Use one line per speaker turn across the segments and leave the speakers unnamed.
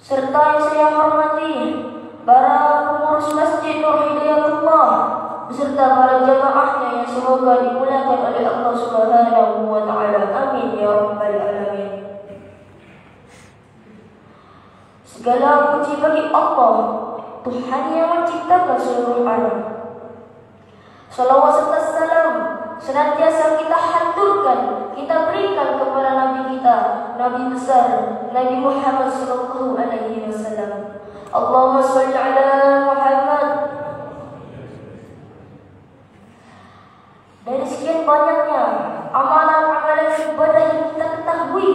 serta yang saya hormati para pengurus Masjid Nur Hidayatullah beserta para jamaahnya yang semoga dimuliakan oleh Allah Subhanahu wa taala. Amin ya rabbal alamin. Segala puji bagi Allah, Tuhan yang menciptakan seluruh alam. Salawat serta salam senantiasa kita haturkan, kita berikan kepada Nabi kita, Nabi besar, Nabi Muhammad sallallahu alaihi wasallam. Allahumma shalli ala Muhammad. Dari sekian banyaknya amalan-amalan ibadah yang kita ketahui,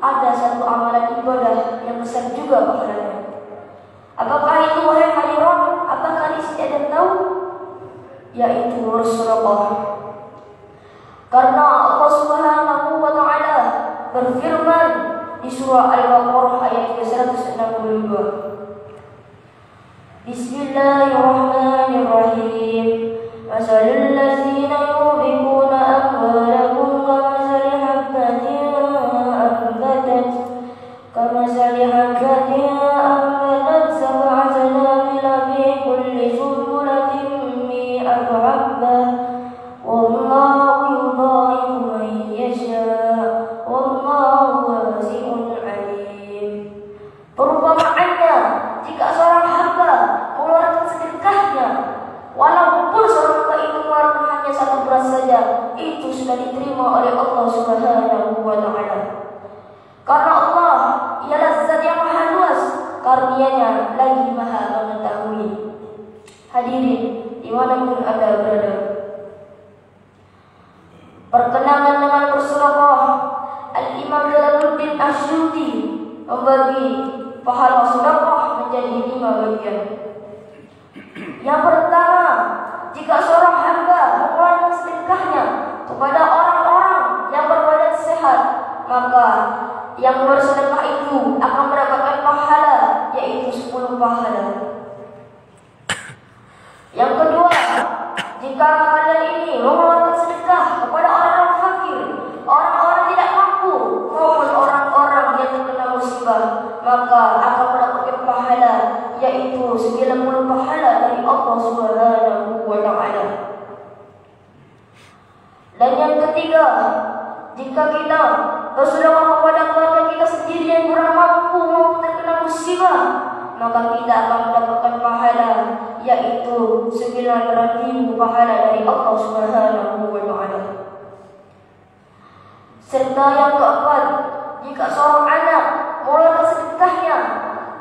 ada satu amalan ibadah yang besar juga pahalanya. Apakah itu wahai hadirin? Apakah kalian tahu? Yaitu Rasulullah. Karena Allah Subhanahu wa taala berfirman di surah Al-Baqarah ayat 162. Bismillahirrahmanirrahim. Masalul ladzina yunfiquna amwalahum kamathali habbatin anbatat sab'a sanabila fi kulli sunbulatin mi'atu habbah wallahu yudha'ifu man yasha' wallahu wasi'un 'alim. Perumpamaannya, jika seorang hamba mengeluarkan sedekahnya, walaupun seorang hamba itu mengeluarkan hanya satu beras saja, itu sudah diterima oleh Allah Subhanahu wa taala. Karena Allah ialah zat yang maha luas, karunia-Nya lagi maha mengetahui. Hadirin dimanapun Anda berada, perkenangan dengan bersedekah, Al-Imam Jalaluddin Asyuti membagi pahala sedekah menjadi 5 bagian. Yang pertama, jika seorang hamba mengeluarkan sedekahnya kepada orang-orang yang berbadan sehat, maka yang bersedekah itu akan mendapatkan pahala, yaitu 10 pahala. Yang kedua, jika kalian ini mengeluarkan sedekah kepada orang-orang fakir, orang-orang tidak mampu, maupun orang-orang yang terkena musibah, maka akan mendapatkan pahala, yaitu 90 pahala dari Allah Subhanahu wa taala. Dan yang ketiga, jika kita bersedekah kepada keluarga kita sendiri yang kurang mampu maupun terkena musibah, maka kita akan mendapatkan pahala, yaitu 9.000 pahala dari Allah Subhanahu wa taala. Serta yang keempat, jika seorang anak mengeluarkan sedekahnya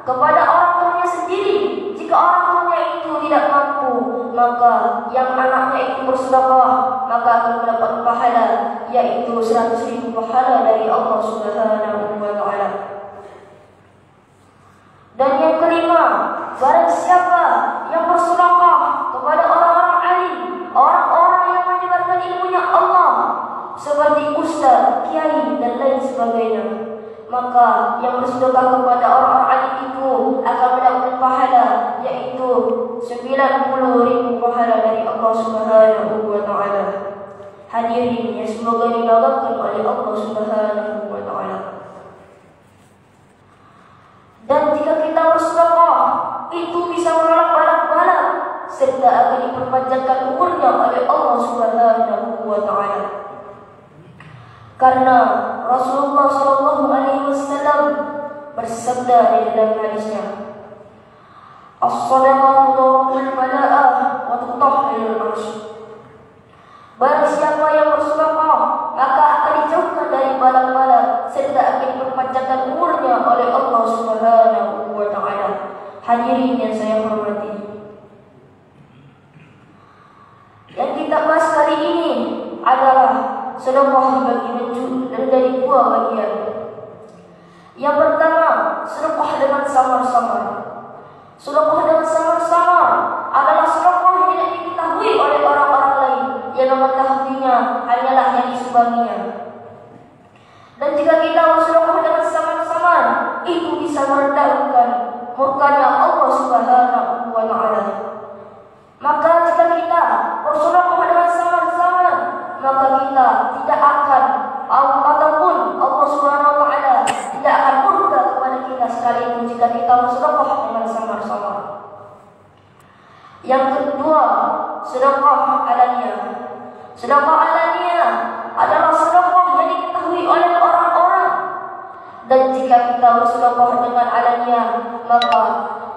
kepada orang tuanya sendiri, jika orang tuanya itu tidak mampu, maka yang anaknya itu bersedekah, maka akan mendapat pahala, yaitu 100.000 pahala dari Allah Subhanahu wa taala. Dan yang kelima, barang siapa yang bersedekah kepada orang-orang alim, orang-orang yang menyebarkan ilmunya Allah, seperti ustaz, kiai dan lain sebagainya, maka yang bersedekah kepada orang-orang alim itu akan mendapatkan pahala, yaitu 90.000 pahala dari Allah Subhanahu wa taala. Hadirin yang semoga dibanggakan oleh Allah Subhanahu wa taala. Dan jika kita bersedekah, itu bisa menolak bala-bala serta akan diperpanjangkan umurnya oleh Allah Subhanahu wa taala. Karena Rasulullah sallallahu alaihi wasallam bersabda di dalam hadisnya, "As-shadaqatu turqul bala'ah wa tutahhirul 'arsy." Barang siapa yang bersedekah, maka akan dijauhkan dari bala-bala serta akan diperpanjangkan umurnya oleh Allah Subhanahu wa taala. Hadirin yang saya hormati, yang kita bahas kali ini adalah sedekah dibagi menjadi 2 bagian. Yang pertama, sedekah dengan samar-samar. Sedekah dengan samar-samar adalah sedekah yang tidak diketahui oleh orang-orang lain, yang mengetahuinya hanyalah yang disumbanginya. Dan jika kita bersedekah dengan samar-samar, itu bisa meredamkan murkanya Allah Subhanahu wa taala. Maka jika kita bersedekah dengan samar-samar, maka kita tidak akan ataupun Allah Subhanahu wa taala tidak akan murka kepada kita sekalipun jika jika kita bersedekah dengan samar-samar. Yang kedua, sedekah alaniyah. Sedekah alaniyah adalah sedekah yang diketahui oleh orang-orang. Dan jika kita bersedekah dengan alaniyah, maka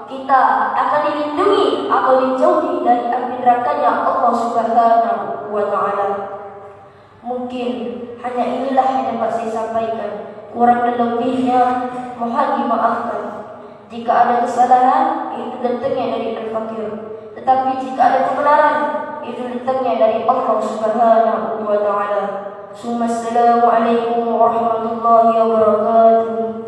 kita akan dilindungi atau dijauhi dari api nerakanya Allah Subhanahu wa Ta'ala. Mungkin hanya inilah yang dapat saya sampaikan. Kurang dan lebihnya mohon dimaafkan. Jika ada kesalahan, itu datangnya dari al-fakir. Tetapi jika ada kebenaran, itu datangnya dari Allah Subhanahu wa Ta'ala. Assalamualaikum warahmatullahi wabarakatuh.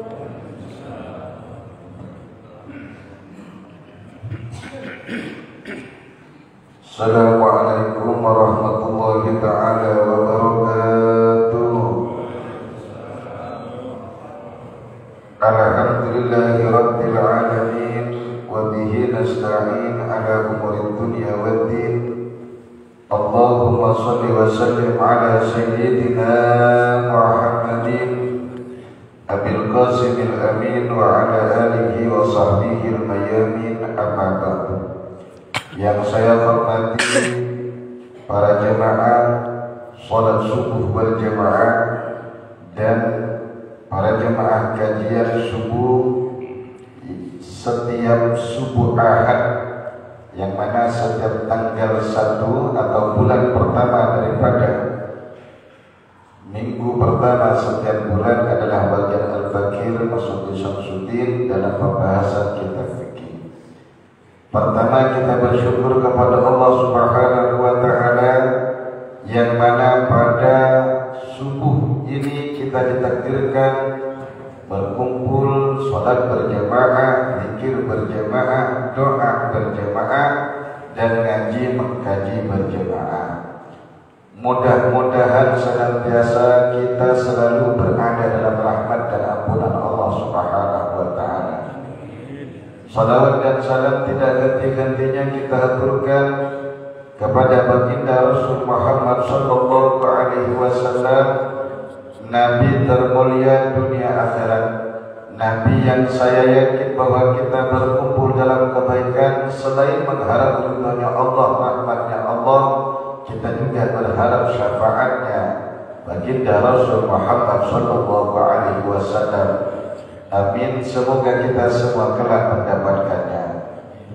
Assalamualaikum warahmatullahi ta'ala wabarakatuh. Alhamdulillahi rabbil alamin. Wa bihi nasta'in ala umurid dunya waddin. Allahumma salli wa sallim ala sayyidina Muhammadin Abil Qasimil Amin wa ala alihi wa sahbihi al-mayamin, amma ba'du. Yang saya hormati para jemaah salat subuh berjemaah dan para jemaah kajian subuh setiap subuh Ahad, yang mana setiap tanggal 1 atau bulan pertama daripada minggu pertama setiap bulan adalah bagian Al-Fakir Masudi Syamsuddin dalam pembahasan kitab fikih. Pertama, kita bersyukur kepada Allah Subhanahu wa Ta'ala yang mana pada subuh ini kita ditakdirkan berkumpul, sholat berjamaah, zikir berjamaah, doa berjamaah, dan ngaji mengkaji berjamaah. Mudah-mudahan senantiasa kita selalu berada dalam rahmat dan ampunan Allah Subhanahu wa Ta'ala. Salawat dan salam tidak henti-hentinya kita haturkan kepada baginda Rasul Muhammad sallallahu alaihi wasallam, Nabi termulia dunia akhirat, Nabi yang saya yakin bahwa kita berkumpul dalam kebaikan selain mengharap ridhonya Allah, rahmatnya Allah, kita juga berharap syafaatnya baginda Rasul Muhammad sallallahu alaihi wasallam. Amin. Semoga kita semua kelak mendapatkannya.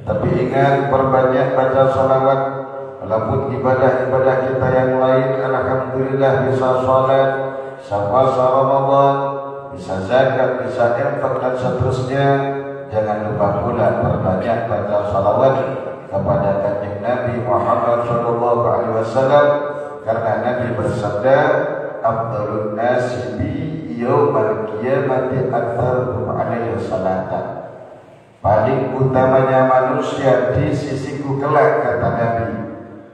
Tapi ingat, perbanyak baca salawat. Walaupun ibadah-ibadah kita yang lain, alhamdulillah bisa salat, bisa puasa Ramadan, bisa zakat, bisa infak dan seterusnya. Jangan lupa pula perbanyak baca salawat kepada kanjeng Nabi Muhammad sallallahu alaihi wasallam, karena Nabi bersabda, afdhalun nasi bi yaumal qiyamati aktsaruhum alaihi salatan. Paling utamanya manusia di sisiku kelak, kata Nabi,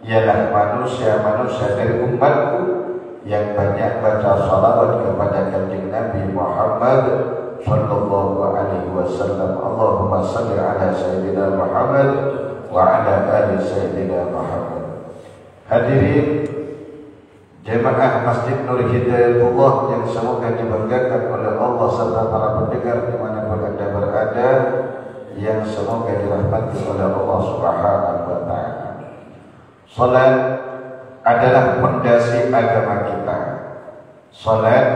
ialah manusia-manusia dari umatku yang banyak baca salawat kepada kanjeng Nabi Muhammad sallallahu alaihi wasallam. Allahumma salli ala sayyidina Muhammad wa ala ali sayyidina Muhammad. Hadirin jemaah Masjid Nur Hidayatullah yang semoga dibanggakan oleh Allah serta para pendengar dimanapun Anda berada, yang semoga dirahmati oleh Allah Subhanahu wa Ta'ala. Salat adalah fondasi agama kita. Salat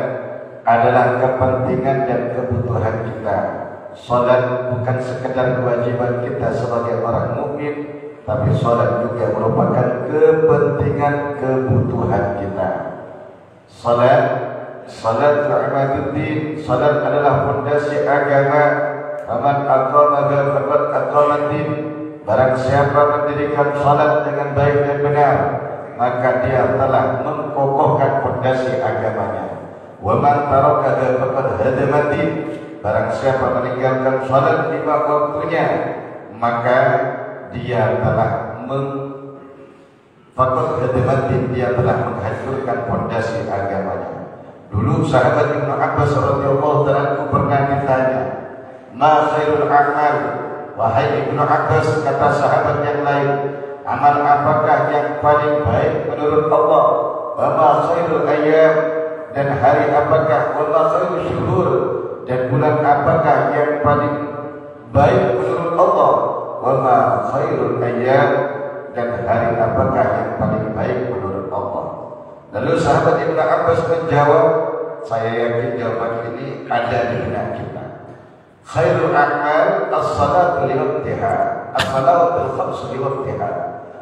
adalah kepentingan dan kebutuhan kita. Salat bukan sekedar kewajiban kita sebagai orang mukmin, tapi salat juga merupakan kepentingan kebutuhan kita. Salat ibaduddin, salat adalah fondasi agama. Faman aqamaha faqad aqamaddin. Barang siapa mendirikan salat dengan baik dan benar, maka dia telah mengokohkan fondasi agamanya. Wa man tarakaha faqad hadamaddin. Barang siapa meninggalkan salat di waktunya, maka dia telah dia telah menghancurkan fondasi agamanya. Dulu sahabat Ibnu Abbas radhiyallahu anhu pernah ditanya, "Ma khairul a'mal?" Wahai Ibnu Abbas, kata sahabat yang lain, amal apakah yang paling baik menurut Allah? Wa ma khairul ayyam, dan hari apakah? Wa ma khairul syuhur, dan bulan apakah yang paling baik menurut Allah. Wa ma khairul ayyam, dan hari apakah yang paling baik menurut Allah. Lalu sahabat Ibnu Abbas menjawab, saya yakin jawaban ini ada di benak kita. Khairul a'mal as-salatu li waqtiha, as-salawatul khams li waqtiha.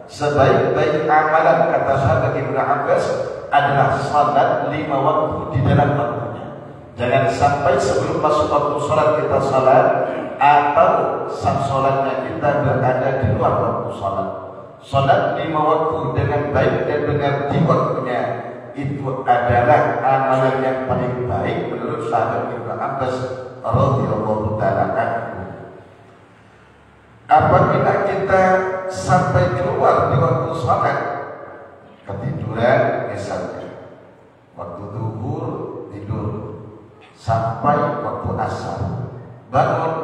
Sebaik-baik amalan, kata sahabat Ibnu Abbas, adalah salat 5 waktu di dalam waktunya. Jangan sampai sebelum masuk waktu salat kita salat, atau saat salatnya kita berada di luar waktu salat. Salat 5 waktu dengan baik dan benar di waktunya, itu adalah amalan yang paling baik menurut sahabat Ibnu Abbas radhiyallahu ta'ala anhu. Apabila kita sampai keluar di waktu salat, ketiduran misalnya, waktu zuhur tidur sampai waktu asar, bangun,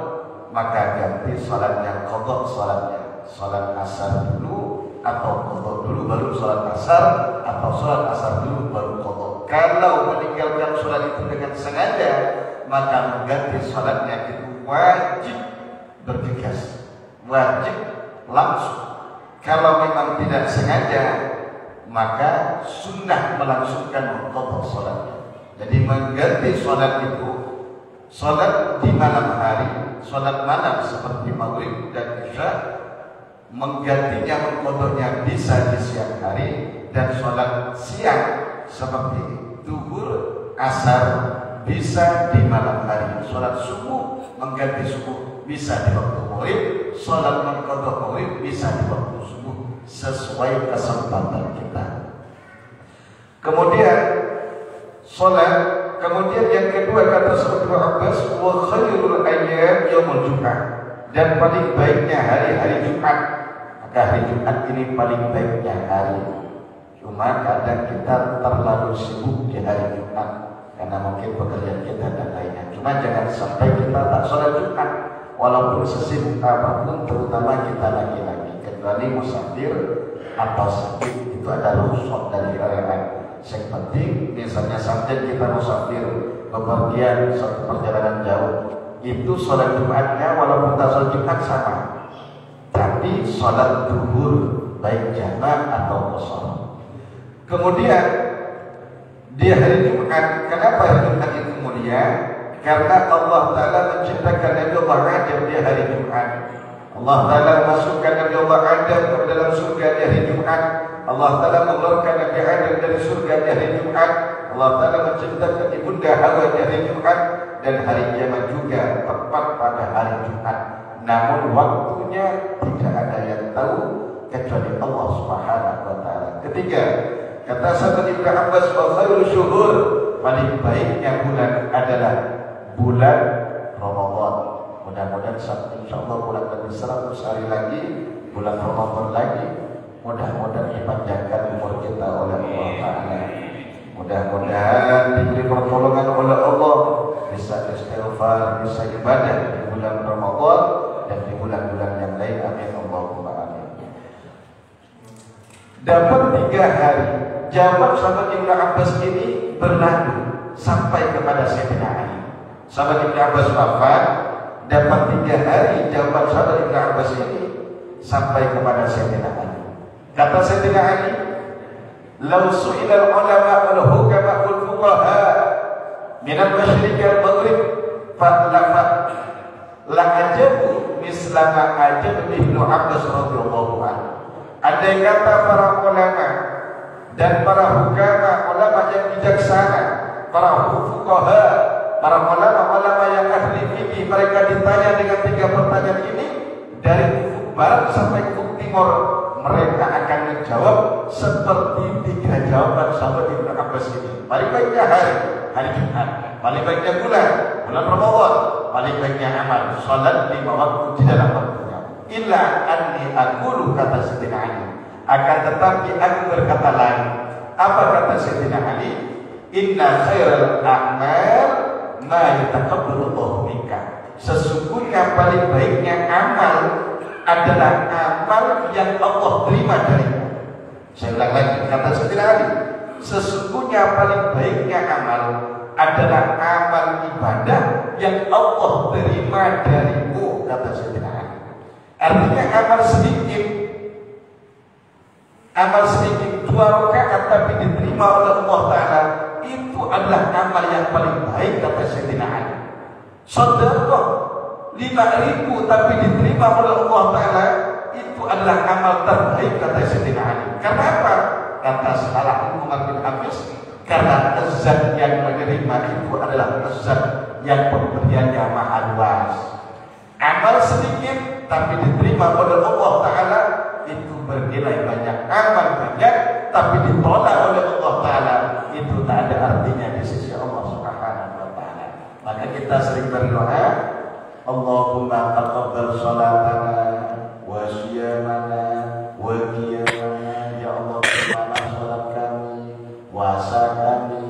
maka ganti salatnya, qadha salatnya, salat asar dulu atau qadha dulu baru salat asar, atau salat asar dulu baru qadha. Kalau meninggalkan salat itu dengan sengaja, maka mengganti salatnya itu wajib bergegas, wajib langsung. Kalau memang tidak sengaja, maka sunnah melangsungkan qadha salatnya. Jadi mengganti salat itu, salat di malam hari, salat malam seperti maghrib dan isya, menggantinya, mengqadhanya bisa di siang hari, dan salat siang seperti zuhur, asar bisa di malam hari. Salat subuh, mengganti subuh bisa di waktu maghrib, salat mengqadha maghrib bisa di waktu subuh, sesuai kesempatan kita. Kemudian salat, kemudian yang kedua kata sahabat Ibnu Abbas, wa khairul ayyam yaumul Jum'ah, dan paling baiknya hari-hari Jumat. Maka hari Jumat ini paling baiknya hari. Cuma kadang kita terlalu sibuk di hari Jumat karena mungkin pekerjaan kita dan lainnya. Cuma jangan sampai kita tak sholat Jumat walaupun sesibuk apapun, terutama kita laki-laki, kecuali musafir atau sakit, itu ada rukhsah dari syariat. Yang penting misalnya sampai kita musafir bepergian satu perjalanan jauh, itu sholat Jumatnya walaupun tak sholat Jumat sama, tapi sholat zuhur baik jamak atau qasar. Kemudian di hari Jumat, kenapa hari Jumat itu mulia? Karena Allah Ta'ala menciptakan Nabi Allah Adam di hari Jumat. Allah Ta'ala masukkan Nabi Allah Adam ke dalam surga di hari Jumat. Allah Ta'ala mengeluarkan Nabi Adam dari surga di hari Jumat. Allah Ta'ala menciptakan ibunda Hawa di hari Jumat. Dan hari kiamat juga tepat pada hari Jumat. Namun waktunya tidak ada yang tahu kecuali Allah Subhanahu wa Ta'ala. Ketiga, kata sahabat Ibnu Abbas, wa khairu syuhur, paling baiknya bulan adalah bulan Ramadan. Mudah-mudahan insyaallah bulan lebih 100 hari lagi, bulan Ramadan lagi. Mudah-mudahan dipanjangkan umur kita oleh Allah Ta'ala. Mudah-mudahan diberi pertolongan oleh Allah, bisa istighfar, bisa ibadah di bulan Ramadan dan di bulan-bulan yang lain. Amin Allahumma amin. Dapat 3 hari, jawaban sahabat Ibnu Abbas ini berlalu sampai kepada Sayyidina Ali. Sahabat Ibnu Abbas wafat, dapat 3 hari jawaban sahabat Ibnu Abbas ini sampai kepada Sayyidina Ali. Kata Sayyidina Ali, "Law su'ila al-ulama wal hukama wal fuqaha min al-masyriq wal maghrib fa la ajabu mislama ajab Ibnu Abbas radhiyallahu anhu." Ada yang kata para ulama dan para hukama, ulama yang bijaksana, para fuqaha, para ulama yang ahli fikih, mereka ditanya dengan 3 pertanyaan ini dari ufuk barat sampai ufuk timur, mereka akan menjawab seperti 3 jawaban sahabat Ibnu Abbas ini. Paling baiknya hari Jumat, paling baiknya bulan Ramadan, paling baiknya amal salat 5 waktu di dalam waktunya. Illa anni aqulu, kata Sayyidina Ali, akan tetapi aku berkata lain. Apa kata Sayyidina Ali? Inna khairal a'mal ma yataqabbalu Allahu minka. Sesungguhnya paling baiknya amal adalah amal yang Allah terima darimu. Saya ulang lagi, kata Sayyidina Ali, sesungguhnya paling baiknya amal adalah amal ibadah yang Allah terima darimu. kata Sayyidina Ali. Artinya amal sedikit 2 rakaat tapi diterima oleh Allah Ta'ala, itu adalah amal yang paling baik kata Sayyidina Ali. Sedekah 5.000 tapi diterima oleh Allah Ta'ala, itu adalah amal terbaik kata Sayyidina Ali. Kenapa? Kata Salah Umar bin Hafiz, karena zat yang menerima itu adalah zat yang pemberiannya maha luas. Amal sedikit tapi diterima oleh Allah Ta'ala itu bernilai banyak. Amal banyak tapi ditolak oleh Allah Ta'ala itu tak ada artinya di sisi Allah Subhanahu wa Ta'ala. Maka kita sering berdoa, Allahumma taqabbal salatana wa siyamana wa qiyamana, ya Allah terima salat kami, puasa kami,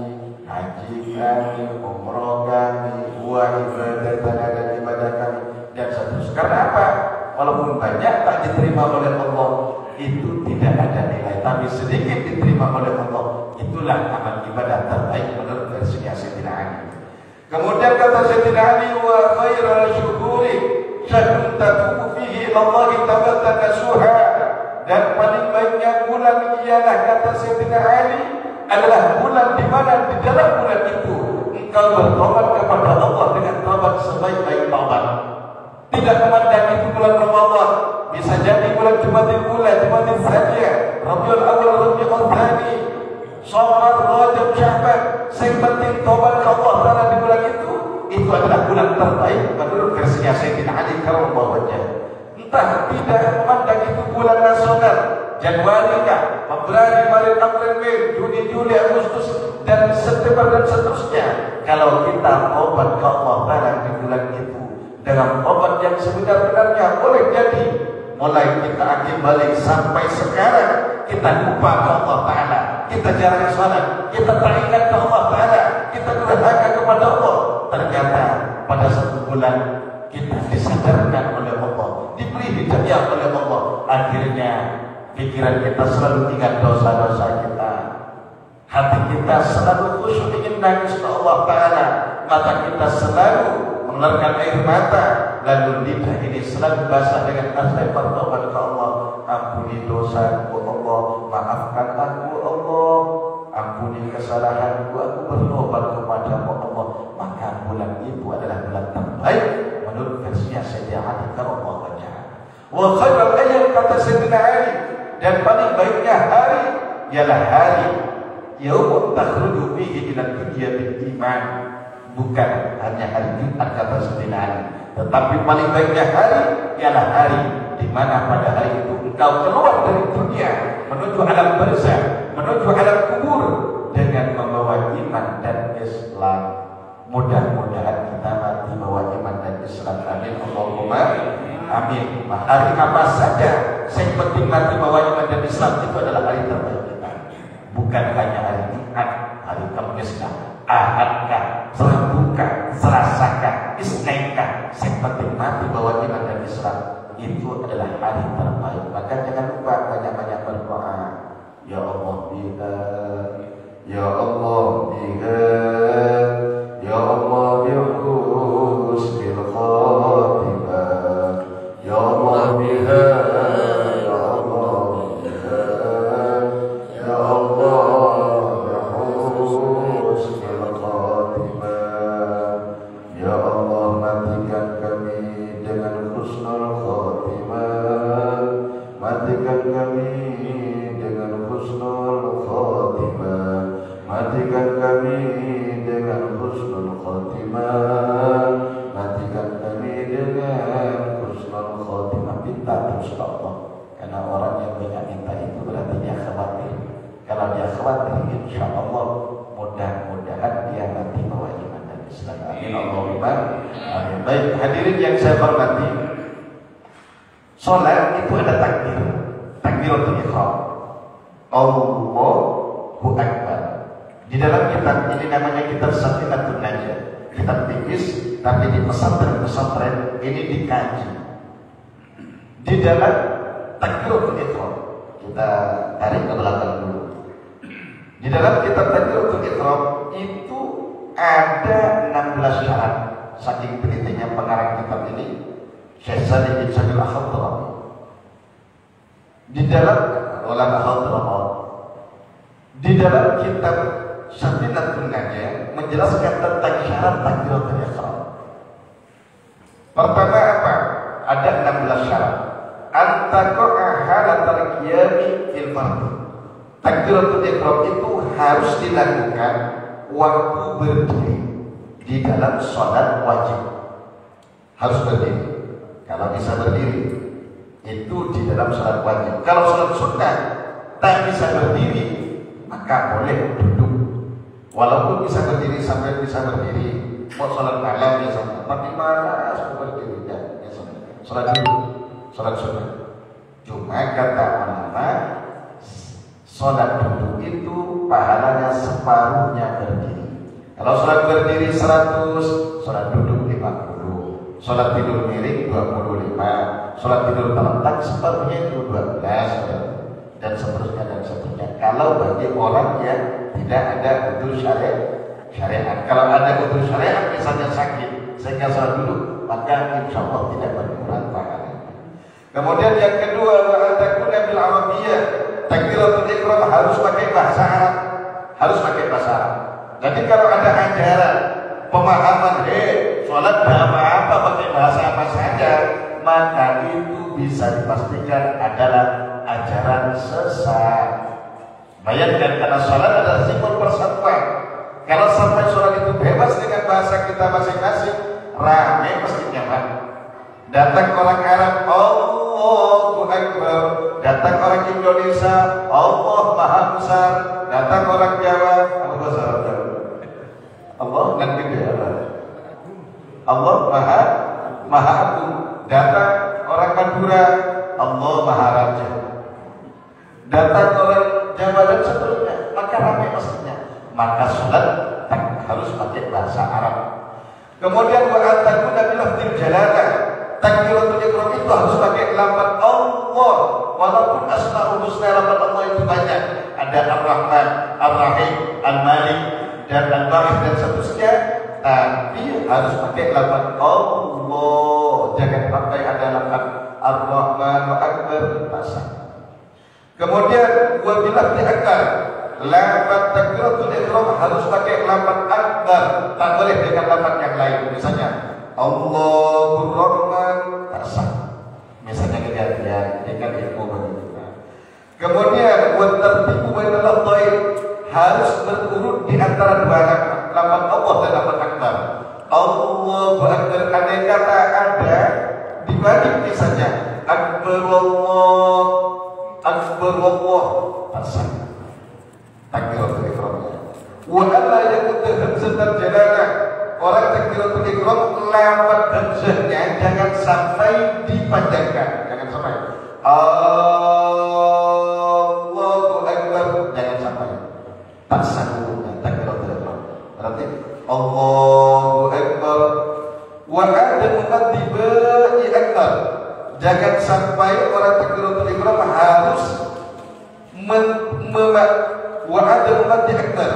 haji kami, umroh kami, wa ibadatana dan ibadah kami, dan seterusnya. Karena apa? Walaupun banyak tak diterima oleh Allah, itu tidak ada nilai. Tapi sedikit diterima oleh Allah, itulah amal ibadah terbaik menurut versinya Sayyidina Ali. Kemudian kata Sayyidina Ali, wa khairal syuhuri syahrun tatubu fihi ilallahi tabatta nasuha, dan paling baiknya bulan ialah kata Sayyidina Ali adalah bulan di mana di dalam bulan itu engkau bertobat kepada Allah dengan tobat sebaik-baik tobat. Tidak memandang itu bulan Ramadan, bisa jadi bulan Jumadil Ula, Jumadil Tsaniyah, Rabiul Awal, Rabiul Tsani, Syawal, Rajab, Sya'ban. Yang penting tobat ke Allah Ta'ala di bulan itu adalah bulan terbaik menurut versinya Sayyidina Ali karramallahu wajhahu. Entah tidak memandang itu bulan nasional, Januari kah, Februari, Maret, April, Mei, Juni, Juli, Agustus, dan September dan seterusnya. Kalau kita tobat ke Allah Ta'ala di bulan itu dengan tobat yang sebenar-benarnya, boleh jadi mulai kita akhir balik sampai sekarang kita lupa ke Allah Ta'ala, kita jarang salat, kita tak ingat ke Allah Ta'ala, kita durhaka kepada Allah. Ternyata pada satu bulan kita disadarkan oleh Allah, diberi hidayah oleh Allah, akhirnya pikiran kita selalu ingat dosa-dosa kita, hati kita selalu khusyuk ingin nangis ke Allah Ta'ala, mata kita selalu mengeluarkan air mata, lalu lidah ini selalu basah dengan istighfar taubat ke Allah. Ampuni dosaku Allah, maafkan aku Allah, ampuni kesalahanku, aku bertobat kepadamu Allah. Maka bulan itu adalah bulan terbaik menurut versinya Sayyidina Ali karramallahu wajhahu. Wa khairul ayyam kata Sayyidina Ali, dan paling baiknya hari ialah hari yaum takhruju fihi ila dunya bil iman. Bukan hanya hari Jumat kata Sayyidina Ali, tetapi paling baiknya hari ialah hari di mana pada hari itu engkau keluar dari dunia menuju alam barzakh, menuju alam kubur dengan membawa iman dan Islam. Mudah-mudahan kita mati bawa iman dan Islam. Amin Allahumma amin. Hari apa saja, yang penting mati bawa iman dan Islam, itu adalah hari terbaik kita. Bukan hanya hari Jumat, hari Kamis, Ahadkah, Rabukah, Selasakah, Isnainkah, yang penting mati bawa iman dan Islam, itu adalah hari terbaik. Maka jangan lupa banyak-banyak berdoa. Ya Allah biha, Ya Allah biha, Ya Allah bihusnil khatimah, Ya Allah biha, Ya Allah biha, Ya Allah bihusnil khatimah, Ya Allah matikan kami dengan husnul khatimah, matikan kami dengan husnul khatimah, matikan kami dengan husnul khatimah, matikan kami dengan husnul khatimah. Minta terus ke Allah, karena orang yang banyak minta itu berarti dia khawatir. Kalau dia khawatir, insya Allah mudah-mudahan dia mati bawa iman dan Islam. Amin Allahumma amin. Baik hadirin yang saya hormati, sholat itu ada takbir, takbiratul ihram, Allahu Akbar. Di dalam kitab ini namanya kitab Safinatun Najah, kitab tipis, tapi di pesantren-pesantren ini dikaji. Di dalam takbiratul ihram, kita tarik ke belakang dulu. Di dalam kitab takbiratul ihram itu ada 16 syarat. Saking telitinya pengarang kitab ini, Syekh Salih bin Sa'id Al-Khadrami di dalam ulama Khadrami di dalam kitab Syafinatul Najah menjelaskan tentang syarat takbiratul ihram. Pertama apa? Ada 16 syarat. Antaqa'a halatal qiyami fil fardh. Takbiratul ihram itu harus dilakukan waktu berdiri di dalam sholat wajib. Harus berdiri. Kalau bisa berdiri itu di dalam sholat wajib. Kalau sholat sunnah tak bisa berdiri, maka boleh duduk. Walaupun bisa berdiri sampai bisa berdiri, mau sholat malam misalnya, tapi malas berdiri ya, sholat duduk, sholat sunnah. Cuma kata ulama, sholat duduk itu pahalanya separuhnya berdiri. Kalau sholat berdiri 100, sholat duduk 50, sholat tidur miring 25, sholat tidur terlentang separuhnya itu 12, dan seterusnya dan seterusnya. Kalau bagi orang yang tidak ada udzur syariat. Kalau ada udzur syariat misalnya sakit sehingga sholat duduk, maka insya Allah tidak berkurang pahalanya. Kemudian yang kedua, wa antakuna bil arabiyyah. Takbiratul ihram harus pakai bahasa Arab. Harus pakai bahasa Arab. Jadi kalau ada ajaran pemahaman sholat apa pakai bahasa apa saja, maka itu bisa dipastikan adalah ajaran sesat. Bayangkan, karena sholat adalah simbol persatuan. Kalau sampai sholat itu bebas dengan bahasa kita masing-masing, ramai masjidnya Pak. Datang orang Arab, Allahu Akbar. Datang orang Indonesia, Allah Maha Besar. Datang orang Jawa, Allah dan gede Allah Maha Agung. Datang orang Madura, Allah Maha Raja. Datang orang Jawa dan seterusnya, maka ramai masjidnya. Maka sholat harus pakai bahasa Arab. Kemudian wa antakuna bil lafdzil jalalah. Takbiratul ihram itu harus pakai lafaz Allah. Walaupun asmaul husna lafaz Allah itu banyak. Ada Ar-Rahman, Ar-Rahim, Al-Malik, dan Al-Baqi dan seterusnya. Tapi harus pakai lafaz Allah. Jangan pakai ada lafaz Ar-Rahman wa Akbar pasang. Kemudian wa bilafzi akbar. Lafaz takbiratul ihram harus pakai lafaz akbar. Tak boleh dengan lafaz yang lain. Misalnya Allahur Rahman pasang. Misalnya kejadian dengan ilmu begitu. Kemudian wa tartibu bainal lafzain harus berurut di antara dua lafaz Allah dan lafaz akbar. Allahu akbar, andai kata ada dibalik misalnya akbar Allah pasang takbiratul ihramnya. Wa alla yakun hamzatan jalalah. Orang takbiratul ihram lewat hamzahnya jangan sampai dipanjangkan, jangan sampai Allahu akbar, jangan sampai pasang takbiratul ihram. Berarti Allahu akbar wa adamu maddibai akbar. Jangan sampai orang takbiratul ihram harus wa ada umat di akbar.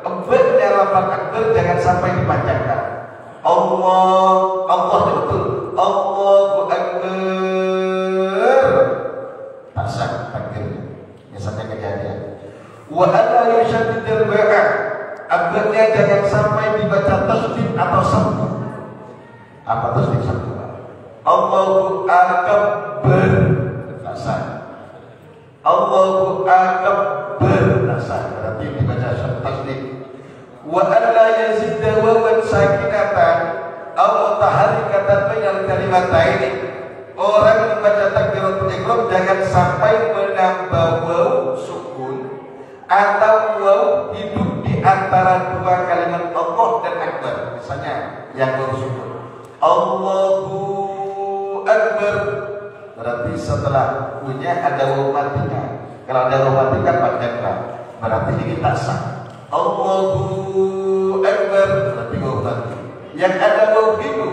Ebetnya lafaz akbar jangan sampai dipanjangkan. Allah betul. Allahu akbar. Pasang takbirnya. Misalnya kejadian. Wa ala yushaddidul ba'a. Ebetnya jangan sampai dibaca tasdid atau sabtu. Apa tasdid sabtu? Allahu akbar. Pasang. Allahu akbar. Berarti dibaca tasdid. Wa alla yazidda wawan sakinatan aw taharikatan bainal kalimataini. Orang membaca takbiratul ihram jangan sampai menambah waw sukun atau waw hidup di antara dua kalimat Allah dan akbar. Misalnya yang waw sukun Allahu akbar, berarti setelah punya ada waw matinya. Kalau ada waw mati kan panjang, berarti ini tak sah. Allahu akbar, berarti waw mati. Yang ada waw hidup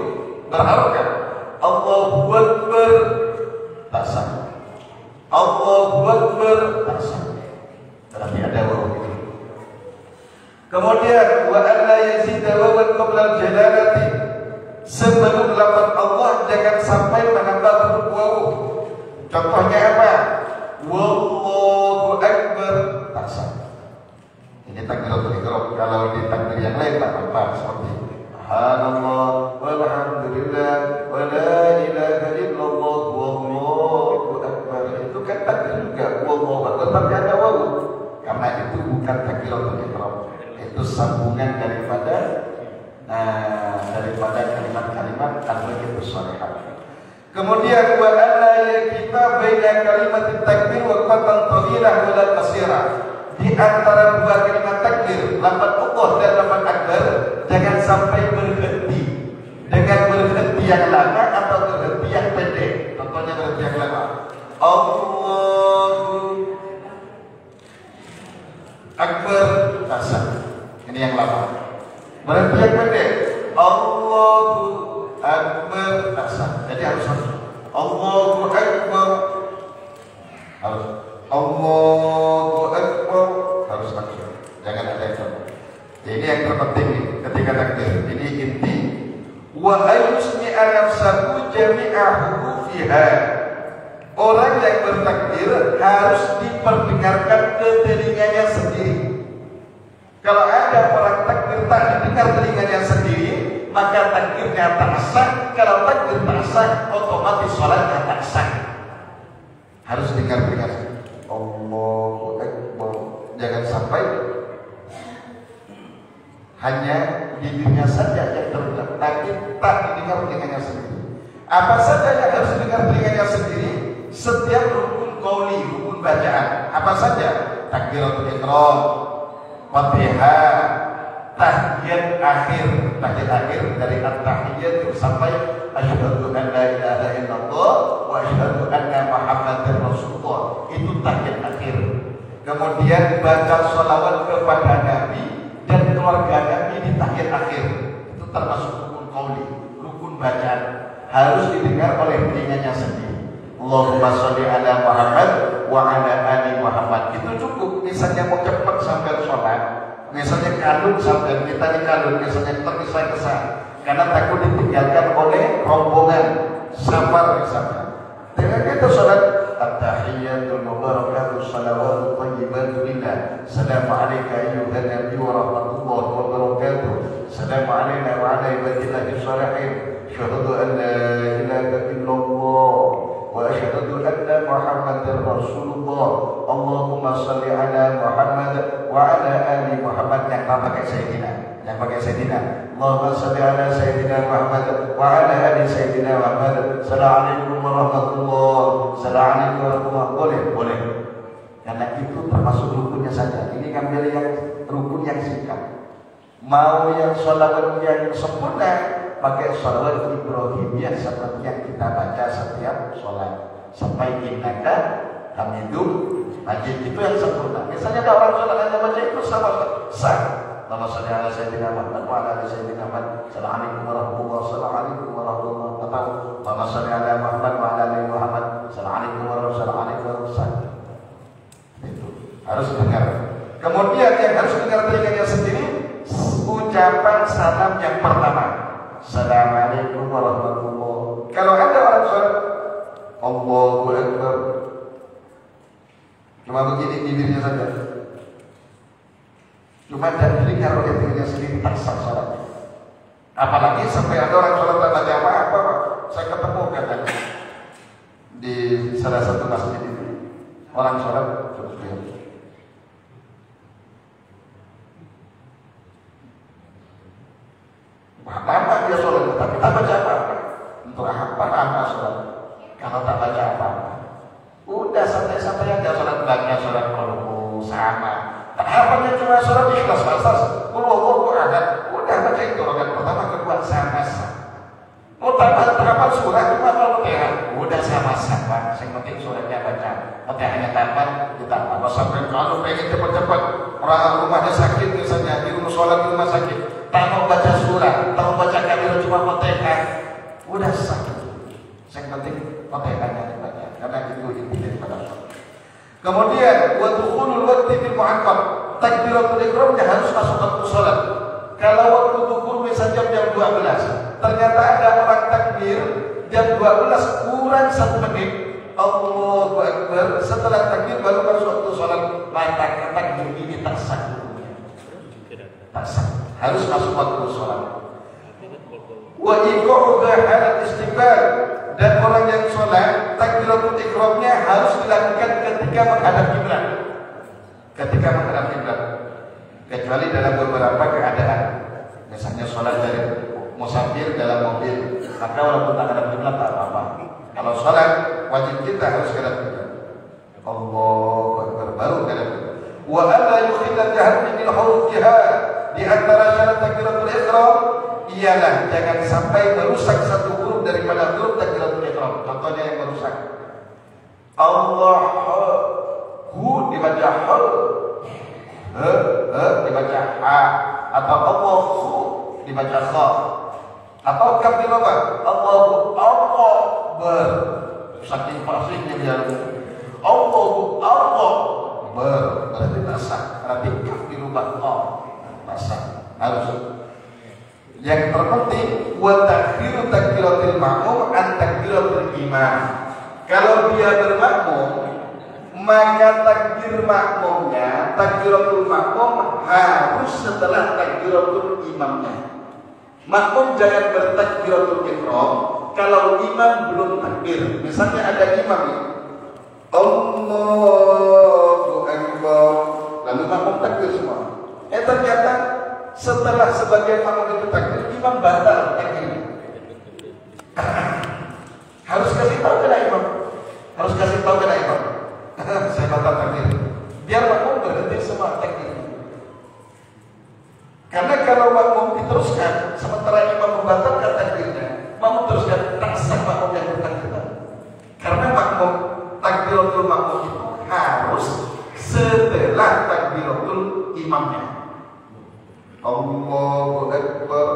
berharokat Allahu akbar, tak sah. Allahu akbar, tak sah, berarti ada waw hidup. Kemudian wa alla yazida wawan qabla al-jalalati. Sebelum lafaz Allah jangan sampai Contohnya apa? Wallahu Akbar, tak sah. Ini takbiratul ihram. Kalau di takbir yang lain tak apa seperti Subhanallah walhamdulillah wa la ilaha illallah wallahu akbar. Itu kan takbir juga wallahu akbar, tapi ada waw. Karena itu bukan takbiratul ihram. Itu sambungan daripada kalimat-kalimat al-begitu shalihah. Kemudian wa alla kita baina kalimat takbir wa qatan thawilah wa la qasirah. Di antara dua kalimat takbir, lafaz Allah dan lafaz akbar, jangan sampai berhenti dengan berhenti yang lama atau berhenti yang pendek. Contohnya berhenti yang lama. Allahu Akbar, tasah. Ini yang lama. Berhenti yang pendek. Allahu Akbar, tasah. Jadi harus Allahu Akbar. Harus Allahu Akbar, harus takbir. Jangan ada yang salah. Ini yang terpenting nih, ketika takbir. Ini inti. Wa ayusmi'a nafsahu jami'a hurufiha. Orang yang bertakbir harus diperdengarkan ke telinganya sendiri. Kalau ada orang takbir tak didengar telinganya sendiri, maka takbirnya tak sah. Kalau takbir tak sah, otomatis sholatnya tak sah. Harus dengar-dengar. Allahu Akbar. Jangan sampai hanya bibirnya saja yang terucap, tapi tak didengar telinganya sendiri. Apa saja yang harus didengar telinganya sendiri? Setiap rukun qauli, rukun bacaan. Apa saja? Takbiratul ihram, Fatihah, tahiyat akhir dari at-tahiyyat sampai asyhadu an la ilaha illallah wa asyhadu anna Muhammadar Rasulullah. Itu tahiyat akhir. Kemudian baca sholawat kepada Nabi dan keluarga Nabi di tahiyat akhir. Itu termasuk rukun qauli, rukun bacaan. Harus didengar oleh telinganya sendiri. Allahumma sholli ala Muhammad wa ala ali Muhammad. Itu cukup. Misalnya mau cepat sampai sholat, misalnya kalut sampai kita di kalut, misalnya terpisah kesal karena takut ditinggalkan oleh rombongan safar misalnya. Dengan kita sholat at-tahiyyatul mubarakatuh salawatu thayyibatu lillah. Assalamu alayka ayyuhan nabiy wa rahmatullahi wa barakatuh. Assalamu alayna wa ala ibadillahi shalihin. Syahadu an la ilaha illallah wa asyhadu anna Muhammadar Rasulullah. Allahumma shalli ala Muhammad wa ala ali Muhammad. Yang pakai Sayyidina. Allahumma shalli ala Sayyidina Muhammad wa ala ali Sayyidina Muhammad. Assalamualaikum warahmatullahi wabarakatuh. Boleh. Karena itu termasuk rukunnya saja. Ini ngambil yang rukun yang singkat. Mau yang sholawat yang sempurna, pakai sholawat Ibrahimiyah seperti yang kita baca setiap sholat. Sampai innaka hamidum majid, itu yang sempurna. Misalnya ada orang sholat hanya baca itu sama sah. Allahumma shalli ala Sayyidina Muhammad wa ala ali Sayyidina Muhammad. Assalamualaikum warahmatullahi wabarakatuh. Atau Allahumma shalli ala Muhammad wa ala ali Muhammad. Assalamualaikum warahmatullahi wabarakatuh. Itu harus dengar. Kemudian yang harus dengar telinganya sendiri, ucapan salam yang pertama. Assalamualaikum warahmatullahi wabarakatuh. Kalau ada orang sholat Allahu Akbar, cuma begini bibirnya saja, cuma dan dengar oleh dirinya sendiri, tak sah sholatnya. Apalagi sampai ada orang sholat tak baca apa-apa. Saya ketemu katanya di salah satu masjid ini, orang sholat lama dia sholat, tapi tak baca apa-apa. Untuk apa lama sholat? Kalau tak baca apa-apa, udah santai-santai aja sholat. Belakangnya sholat kalau sama. Tak hafalnya cuma sholat ikhlas basas. Wallahu a'lam. Udah baca itu rakaat pertama, kedua sama-sama. Oh tak hafal surah cuma Al-Fatihah. Udah sama-sama. Yang penting suratnya baca. Fatihahnya tambah, ditambah. Sampai kalau pengen cepat-cepat, orang rumahnya sakit misalnya, di rumah sholat di rumah sakit, tak mau baca surah, tak mau baca kabir cuma Fatihah, udah sakit. Yang penting Fatihahnya dibaca, karena itu inti daripada sholat. Kemudian wa dukhulul waqti bil mu'aqqab. Takbiratul ihramnya harus masuk waktu sholat. Kalau waktu dukhul misalnya jam 12, ternyata ada orang takbir jam 12 kurang 1 menit, Allahu Akbar, setelah takbir baru masuk waktu sholat. Takbir ini tak sah, tak sah, harus masuk waktu sholat. Wa iqa'uha halat istiqbal, dan orang yang sholat takbiratul ihramnya harus dilakukan ketika menghadap kiblat. Ketika menghadap kiblat, kecuali dalam beberapa keadaan, misalnya sholat dari musafir dalam mobil, maka walaupun tak hadap kiblat tak apa-apa. Kalau sholat wajib kita harus hadap kiblat. Allahu Akbar, baru hadap kiblat. Wa alla yukhilla tahrim min hurufiha, di antara syarat takbiratul ihram ialah jangan sampai merusak satu huruf daripada huruf takbiratul ihram. Contohnya yang merusak, Allahu dibaca ha, dibaca ha, atau Allahu dibaca kha, atau kaf di bawah Allahu Akbar, saking fasihnya dia Allahu Akbar, berarti tak sah. Berarti kaf dirubah kha, tak sah. Harus. Yang terpenting wa takbiru takbiratul ma'mum an takbiratul imam. Kalau dia bermakmum, maka takbir makmumnya, takbiratul makmum harus setelah takbiratul imamnya. Makmum jangan bertakbiratul ihram kalau imam belum takbir. Misalnya ada imam ya, Allahu Akbar, lalu makmum takbir semua. Ternyata setelah sebagian makmum itu takbir, imam batal takbirnya. Harus kasih tahu ke imam, harus kasih tahu ke imam, saya batal takbir, biar makmum berhenti semua takbir. Karena kalau makmum diteruskan sementara imam membatalkan takbirnya, makmum teruskan, tak sah makmum yang bertakbir. Karena makmum takbiratul makmum itu harus setelah takbiratul imamnya. Allahu Akbar,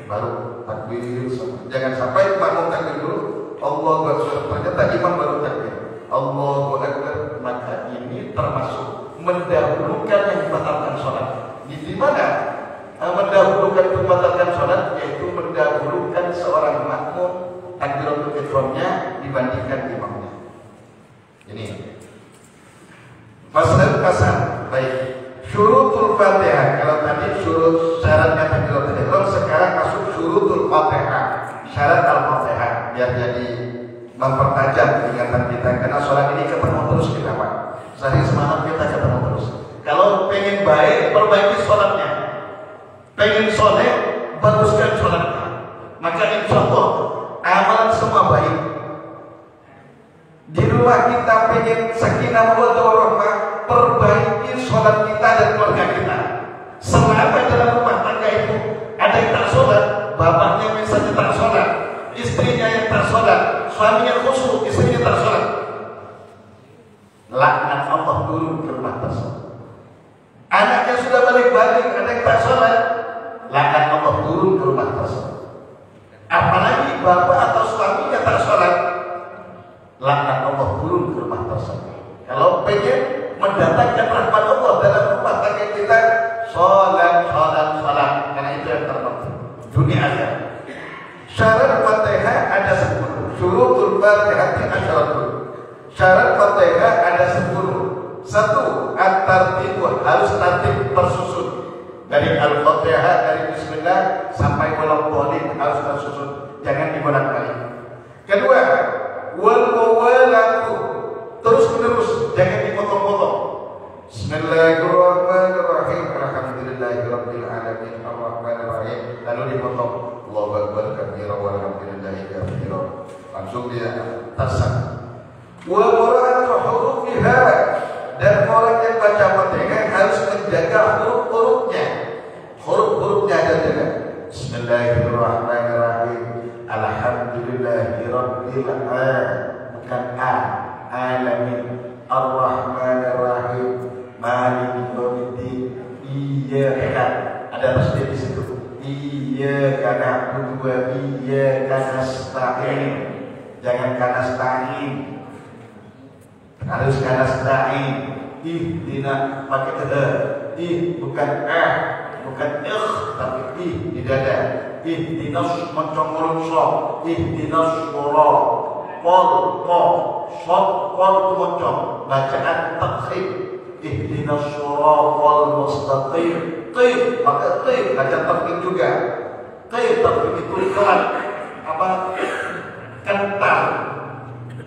baru takbir semua. Jangan sampai makmum takbir dulu, Allahu Akbar, ternyata imam baru takbir Allahu Akbar. Maka ini termasuk mendahulukan yang membatalkan sholat. Di mana mendahulukan itu membatalkan sholat, yaitu mendahulukan seorang makmum takbiratul ihramnya dibandingkan imamnya. Ini pasal baik. Syurutul Fatihah, kalau tadi syurut syaratnya takbiratul ihram, sekarang masuk syurutul Fatihah, syarat al-Fatihah, biar jadi mempertajam ingatan kita. Karena sholat ini ketemu terus kita Pak, sehari semalam kita ketemu terus. Kalau pengen baik, perbaiki sholatnya. Pengen soleh, baguskan sholatnya. Maka insya Allah amalan semua baik. Di rumah kita pengen sakinah mawaddah warahmah, perbaiki sholat kita dan keluarga kita. Selama dalam rumah tangga itu ada yang tak sholat, bapaknya misalnya tak sholat, istrinya yang tak sholat, suaminya khusyuk, istrinya tak sholat, laknat Allah turun ke rumah tersebut. Anaknya sudah balik-balik, ada yang tak sholat, laknat Allah turun ke rumah tersebut. Apalagi bapak atau suaminya tak sholat, laknat Allah turun ke rumah tersebut. Kalau pengen mendatangkan rahmat Allah dalam rumah tangga kita, sholat, karena itu yang terpenting dunia akhirat. Syarat Fatihah ada 10. Syurutul Fatihah asyaratul. Syarat Fatihah ada 10. 1. At-tartib, harus tertib tersusun. Dari Al-Fatihah, dari Bismillah sampai Waladhdallin harus tersusun, jangan dibolak-balik. Kedua, wal mawalatu, terus menerus, jangan dipotong-potong. Bismillahirrahmanirrahim, alhamdulillahirabbil alamin, arrahmanirrahim, lalu dipotong Allahu akbar kabira walhamdulillahi katsira, langsung dia tasam. Wa qira'atu hurufiha, dan orang yang baca Fatihah harus menjaga huruf-hurufnya. Huruf-hurufnya ada jaga. Bismillahirrahmanirrahim, alhamdulillahirabbil alamin, arrahmanirrahim, maliki yaumiddin, iyyaka, ada tasdid di situ. Iyyaka na'budu wa iyyaka nasta'in. Jangan nasta'in, harus nasta'in. Ihdina pakai bukan bukan tapi di dada. Ihdinas mencong mulut so. Ihdinas shura. qol qa shad qal itu moncong bacaan takhir ihdinas shiratal mustaqim qim pakai qim bacaan takhir juga qim takhir itu kelan apa kental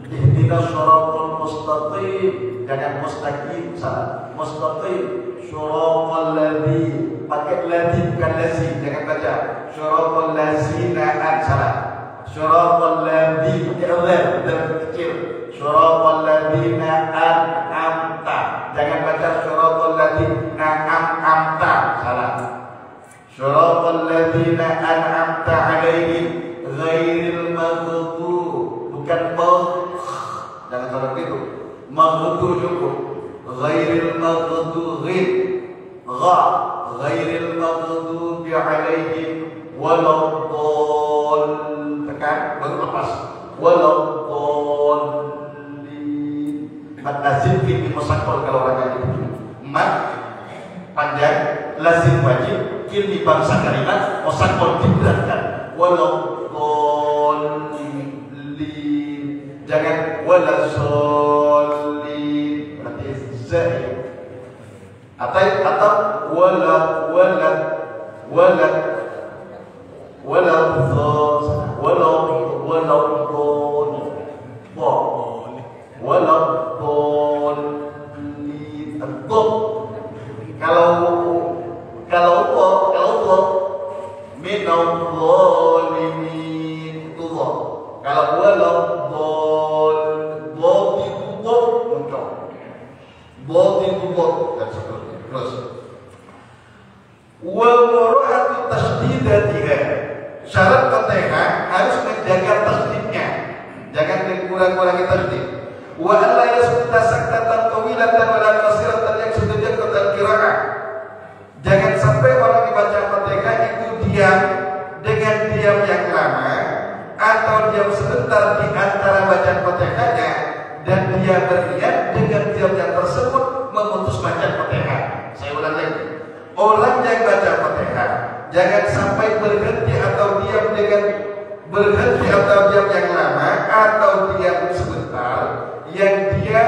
ihdinas shiratal mustaqim jangan mustaqim salah mustaqim shiratal ladzi pakai ladzi bukan lazi jangan baca shiratal lazina salah shiratal ladzi pakai lam dan kecil shiratal ladzina an'amta jangan baca shiratal ladzina an'amta salah shiratal ladzina an'amta alaihim ghairil maghdub bukan jangan salah begitu maghdub cukup ghairil maghdubin gha ghairil maghdubi alaihim waladdall tekan baru lepas waladdallin mad lazim fi musaqqal kalau orangnya itu mad panjang lazim wajib kini bangsa kalimat musaqqal diberatkan waladdallin jangan walazzallin berarti zai atau syarat Fatihah harus menjaga tasdidnya, jangan dikurang-kurangi tasdid. Wa alla yasbuta saktatan tawilatan wa la qasiratan yang setuju kata qiraah. Jangan sampai orang dibaca Fatihah itu diam dengan diam yang lama atau diam sebentar di antara bacaan Fatihahnya dan dia berniat dengan diam yang tersebut memutus bacaan Fatihah. Saya ulang lagi. Orang yang baca Fatihah jangan sampai berhenti atau diam dengan berhenti atau diam yang lama atau diam sebentar yang dia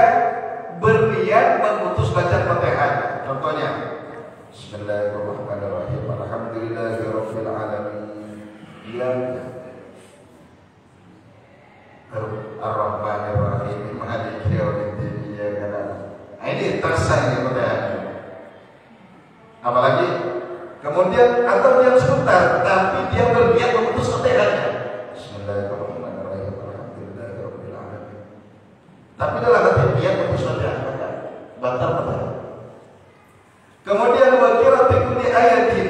berniat memutus bacaan Fatihah. Contohnya Bismillahirrahmanirrahim Alhamdulillahirabbil alamin Ar-Rahmanir-Rahim Maliki yaumiddin iyyaka na'budu. Ini tersayang Fatihah. Apalagi kemudian atau diam sebentar tapi dia berniat memutus Fatihahnya. Bismillahirrahmanirrahim Alhamdulillahirabbil alamin. Tapi dalam hati niat memutus Fatihah batal Fatihah. Kemudian wa qira'ati kulli ayatin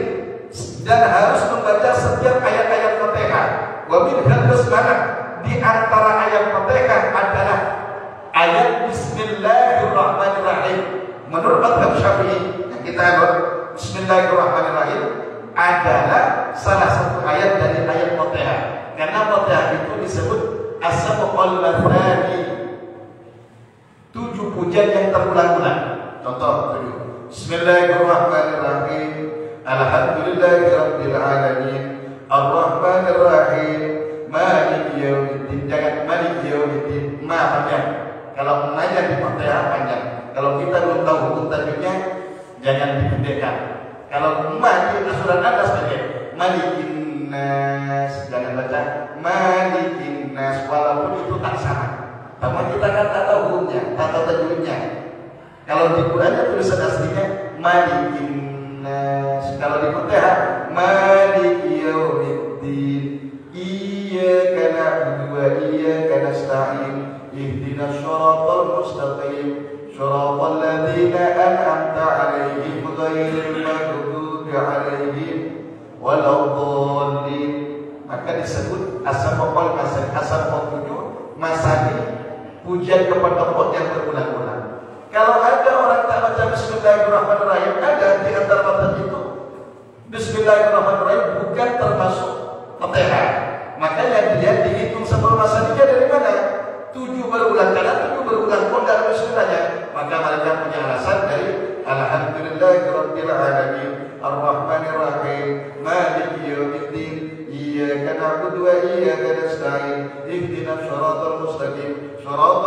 dan harus membaca setiap ayat-ayat Fatihah. Wa min hadasmana di antara ayat Fatihah adalah ayat Bismillahirrahmanirrahim. Menurut mazhab Syafi'i yang kita anut Bismillahirrahmanirrahim adalah salah satu ayat dari ayat Fatihah. Karena Fatihah itu disebut as-sabqul mathani, 7 pujian yang terulang-ulang. Contoh 7. Bismillahirrahmanirrahim Alhamdulillahirabbil alamin Ar-Rahmanir-Rahim Maliki yaumiddin. Jangan Maliki yaumiddin ma panjang. Kalau mengajar di Fatihah panjang. Kalau kita belum tahu hukum tajwidnya jangan dipendekkan. Kalau ma di surat An-Nas pendek. Malikin nas, jangan baca Malikin nas walaupun itu tak sama. Tapi kita kan tak tahu hukumnya, tak tahu tajwidnya. Kalau di Qurannya tulisan aslinya Malikin nas. Kalau di Fatihah Maliki yaumiddin Iyyaka na'budu wa iyyaka nasta'in ihdinas shiratal mustaqim shiratal ladzina an'amta 'alaihim ghairil maghdubi 'alaihim waladdallin. Maka disebut as-sabqul masani, pujian kepada Allah yang berulang-ulang. Kalau ada orang tak baca Bismillahirrahmanirrahim, ada di antara mazhab itu Bismillahirrahmanirrahim bukan termasuk Fatihah. Makanya dia dihitung sebelum masaninya dari mana? 7 berulang, karena 7 berulang pun dalam Bismillahnya. Maka mereka punya alasan dari Alhamdulillahirabbil alamin Ar-Rahmanir-Rahim Maliki yaumiddin Iyyaka na'budu wa iyyaka nasta'in ihdinas shiratal mustaqim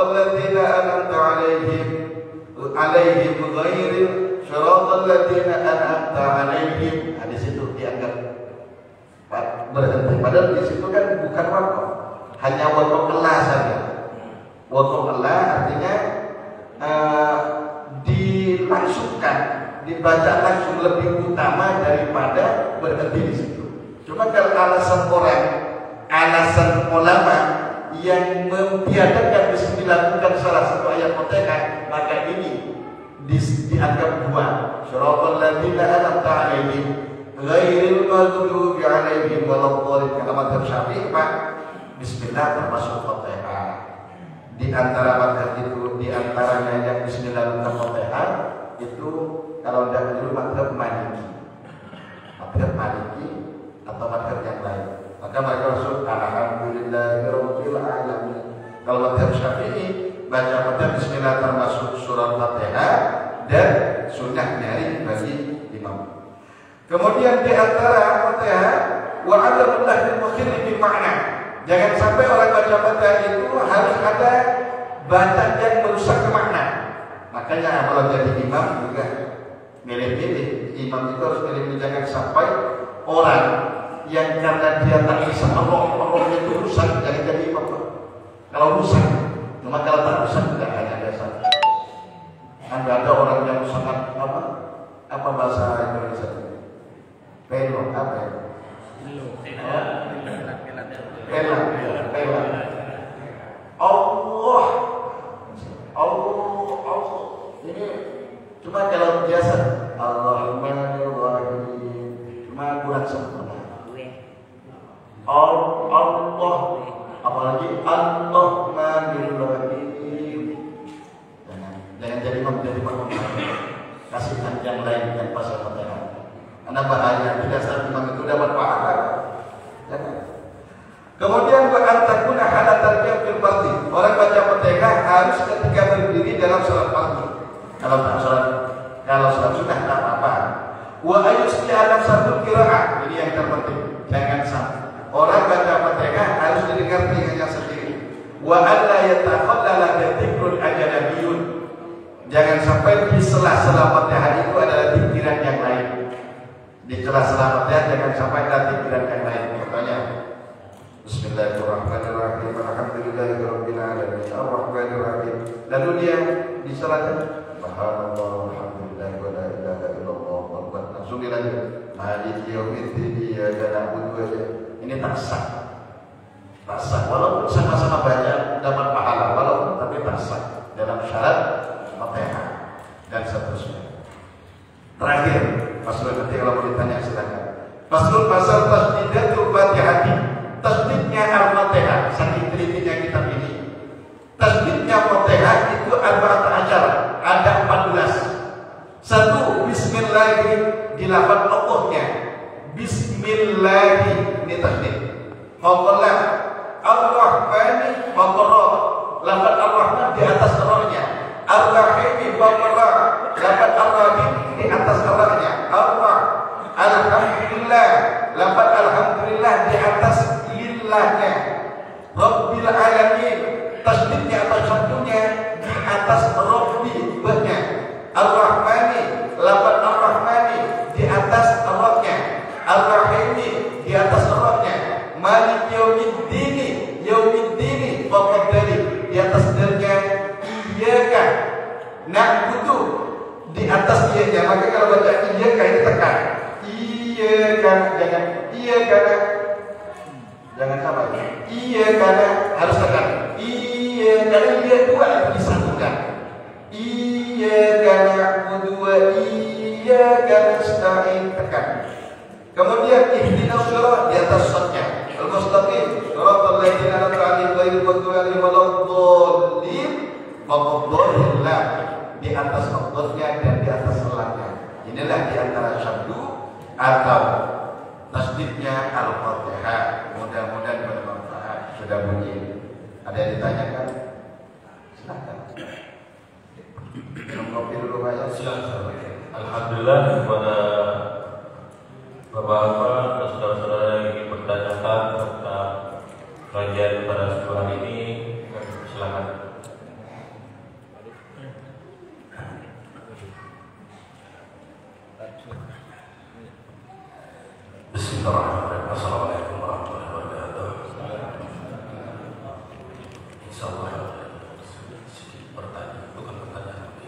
Shiratal ladzina an'amta 'alaihim ghairil shiratal ladzina an'amta 'alaihim. Di situ dianggap berhenti. Padahal di situ kan bukan waqaf, hanya waqaf Allah saja. Waqaf Allah artinya dilangsungkan, dibaca langsung lebih utama daripada berhenti di situ. Cuma kalau alasan orang, alasan ulama yang mentiadakan dilakukan salah satu ayat Fatihah, maka ini dianggap dua. Shiratal ladzina an'amta 'alaihim ghairil maghdubi 'alaihim waladdallin. Kalau mazhab Syafi'i Pak, bismillah termasuk Fatihah. Di antara mazhab itu, di antaranya yang bismillah bukan Fatihah itu kalau tidak dulu mazhab Maliki. Mazhab Maliki atau mazhab yang lain. Maka mereka masuk alhamdulillahirabbil alamin. Kalau mazhab Syafi'i baca Fatihah bismillah termasuk surat Fatihah dan sunnah nyari bagi imam. Kemudian di antara Fatihah wa adamul lahil mukhirri bil ma'na. Jangan sampai orang baca Fatihah itu harus ada bacaan yang merusak makna. Makanya kalau jadi imam juga milih-milih. Imam itu harus milih-milih, jangan sampai orang yang karena dia tak bisa Allah itu rusak, jangan jadi imam. Kalau rusak, cuma kalau tak rusak tidak hanya biasa. Ada orang yang sangat apa bahasa Indonesia? Pelo apa ya? Pela. Allah. Ini cuma kalau biasa Allahumma-rahim, cuma kurang sempurna. Allah, apalagi Allahumma-rahim. Jangan jadi imam. Kasih yang lain yang pas Fatihah. Karena bahaya tidak satu imam itu dapat pahala. Kemudian antakuna halatan fil fardhi. Orang baca Fatihah harus ketika berdiri dalam salat fardhu. Kalau salat sunnah tak apa-apa. Wa ayusli ala satu qiraah. Ini yang terpenting. Jangan sampai orang baca Fatihah harus didengar telinganya sendiri. Wa alla yatakhallala dzikrun ajnabiyyun. Jangan sampai di sela-sela Fatihah itu adalah pikiran yang lain. Di sela-sela Fatihah jangan sampai ada pikiran yang lain. Contohnya Bismillahirrahmanirrahim. Alhamdulillahirabbil alamin. Arrahmanirrahim. Lalu dia di salatnya subhanallah walhamdulillah wa la ilaha illallah wallahu langsung dilanjut maliki yaumiddin iyyaka na'budu wa ini tak sah. Walaupun sama-sama baca dapat pahala, walaupun tapi tak sah dalam syarat Fatihah dan seterusnya. Terakhir, Faslun nanti kalau mau ditanya silakan. Faslun pasal tasdidatul Fatihah. Tasdidnya Al-Fatihah, saking telitinya kitab ini. Tasdidnya Fatihah itu ada 14. Satu, Bismillah di lafaz Allahnya. Bismillah ini tasdid. Maqallah Ar-Rahmani maqarrah. Lafaz Ar-Rahman di atas rohnya. Ar-Rahim maqarrah. Lafaz Ar-Rahim di atas rohnya. Alhamdulillah. Lafaz Alhamdulillah di atas lillahnya. Rabbil alamin. Tasdidnya atau satunya di atas Rabbi banyak. Ar-Rahmani. Lafaz Ar-Rahmani di atas rohnya. Ar-Rahimi di atas rohnya. Malik yaumiddini waqaddari di atas dernya. Iyyaka na'budu di atas iyanya. Maka kalau baca iyyaka ini tekan. Iyyaka jangan sama. Iyyaka harus tekan. Iyyaka iya dua disatukan. Iyyaka na'budu wa iyyaka nasta'in tekan. Kemudian ihdinas shiratal di atas shotnya. Al-mustaqim shiratal ladzina an'amta 'alaihim ghairil maghdubi 'alaihim waladdallin. Waqaddarillah di atas qaddarnya dan di atas selangnya. Inilah di antara syahdu atau tasdidnya Al-Fatihah. Mudah-mudahan bermanfaat. Sudah bunyi. Ada yang ditanyakan? Silakan. Minum kopi dulu Pak.
Silakan. Alhamdulillah kepada Bapak-bapak dan saudara-saudara yang ingin bertanyakan tentang kajian pada hari ini, silakan. Insyaallah sedikit pertanyaan, bukan pertanyaan lagi.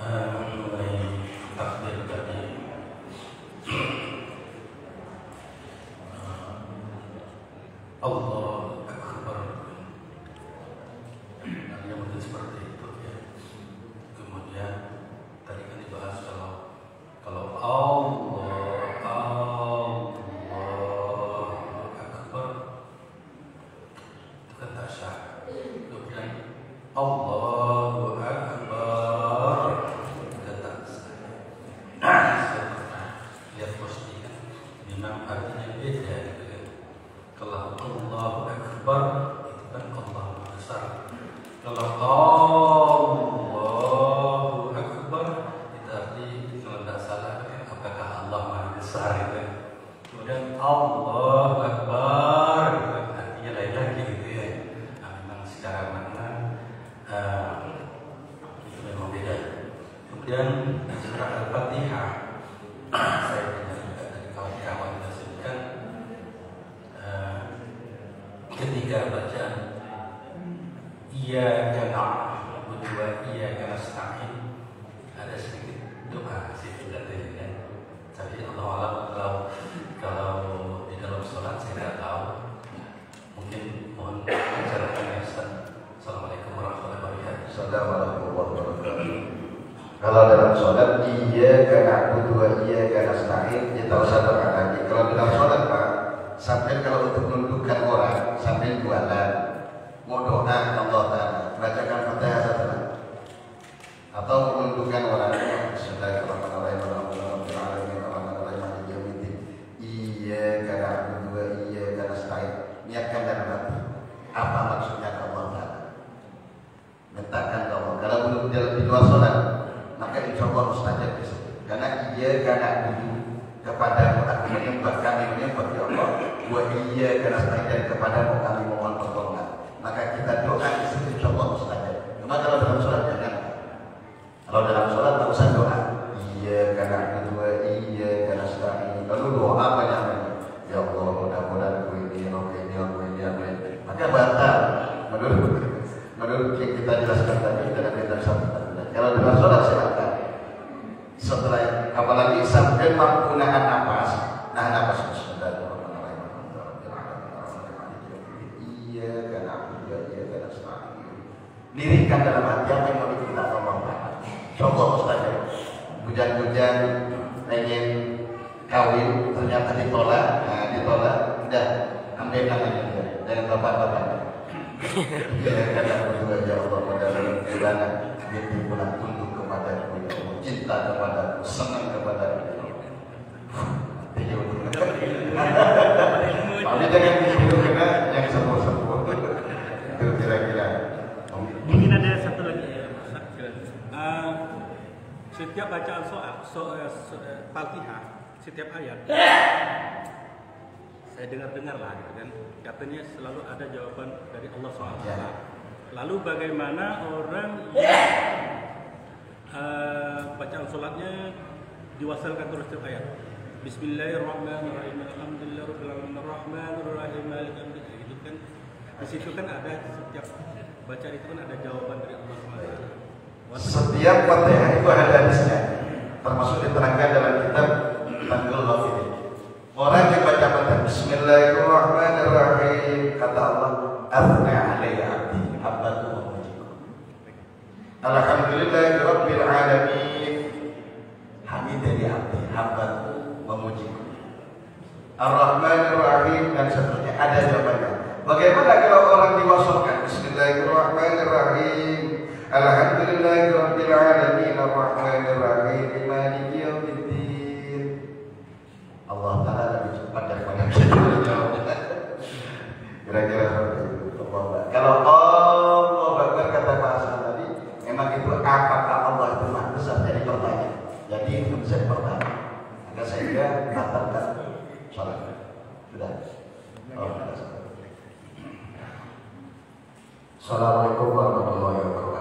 Mengenai takbir tadi, Allah Akbar. Yang mungkin seperti itu ya. Kemudian tadi kan dibahas kalau Allah Akbar itu kan tak sah. Kemudian Allahu Akbar itu tak sah. Saya pernah lihat postingan, memang artinya beda gitu kan. Kalau Allahu Akbar itu kan Allah Maha Besar. Kalau Allahu Akbar itu arti kalau tidak salah apakah Allah Maha Besar itu. Kemudian Allahu Akbar itu artinya lain lagi gitu ya. Nah, memang secara makna itu memang beda. Kemudian surah Al-Fatihah saya dengar juga dari kawan-kawan disebutkan ketika baca Iyyaka na'budu wa iyyaka nasta'in ada sedikit doa situ katanya kan. Tapi Allah alam kalau di dalam sholat saya tidak tahu. Mungkin mohon ajarkan Ustaz. Assalamualaikum warahmatullahi wabarakatuh.
Assalamualaikum warahmatullahi wabarakatuh. Kalau dalam sholat iyyaka na'budu wa iyyaka nasta'in, kita usah doa lagi. Kalau dalam sholat Pak, sampai kalau untuk menundukkan orang sampai jualan mau doa Allah Ta'ala bacakan Fatihah satu atau menundukkan orang iyyaka na'budu wa iyyaka nasta'in, niatkan dalam hati apa maksudnya ke Allah Ta'ala, mintakan ke Allah. Kalau belum di luar sholat maka insya Allah mustajab disebut, karena iyyaka na'budu kepadamu aku menyembah, kami menyembah ya Allah, wa iyyaka nasta'in dan kepadamu kami mohon pertolongan, maka kita doa di situ insya Allah mustajab. Cuma kalau dalam sholat jangan. Kalau dalam sholat tak usah doa iyyaka na'budu wa iyyaka nasta'in, lalu doa banyak-banyak ya Allah mudah-mudahan aku ini maka batal menurut yang kita jelaskan tadi dalam kitab satu. Kalau dalam sholat silakan. Setelah apalagi sampai mampu nahan nafas lirikan dalam hati apa yang mau kita ngomong. Contoh Ustaz, hujan-hujan pengen kawin ternyata ditolak, udah ambil namanya dari bapak-bapak. Ya karena berdua ya Allah mudah-mudahan kirana binti pulang tunduk kepadaku, cinta kepadaku, senang kepadaku. Tapi jangan dihidupkan yang sepuh-sepuh. Itu kira-kira.
Mungkin ada satu lagi ya, setiap bacaan Fatihah, setiap ayat, saya dengar lah, gitu kan, katanya selalu ada jawaban dari Allah SWT. Lalu bagaimana orang yang bacaan sholatnya diwasalkan terus setiap ayat? Bismillahirrahmanirrahim. Alhamdulillahirabbil alamin arrahmanirrahim maliki yaumiddin. Itu kan di situ kan ada setiap bacaan itu kan ada jawaban dari Allah SWT.
Setiap Fatihah itu ada hadisnya, termasuk diterangkan dalam kitab Tanggul Ghafir. Orang yang baca Fatihah Bismillahirrahmanirrahim, kata Allah, "Athna 'alayya 'abdi, habbatu wa mujiku." Alhamdulillahirabbil alamin, hamidani 'abdi, habbatu wa mujiku. Ar-Rahmanir-Rahim dan seterusnya ada jawabannya. Bagaimana kalau orang diwasalkan Bismillahirrahmanirrahim, Alhamdulillahirabbil alamin, Ar-Rahmanir-Rahim, Maliki yaumiddin. Allah Ta'ala lebih cepat daripada kita menjawabnya. Kira-kira seperti itu. Kalau Allah Akbar kata bahasa tadi, memang itu apakah Allah itu Maha Besar, jadi pertanyaan. Jadi itu bisa pertanyaan. Maka sehingga batalkan salat. Sudah.
Assalamualaikum warahmatullahi wabarakatuh.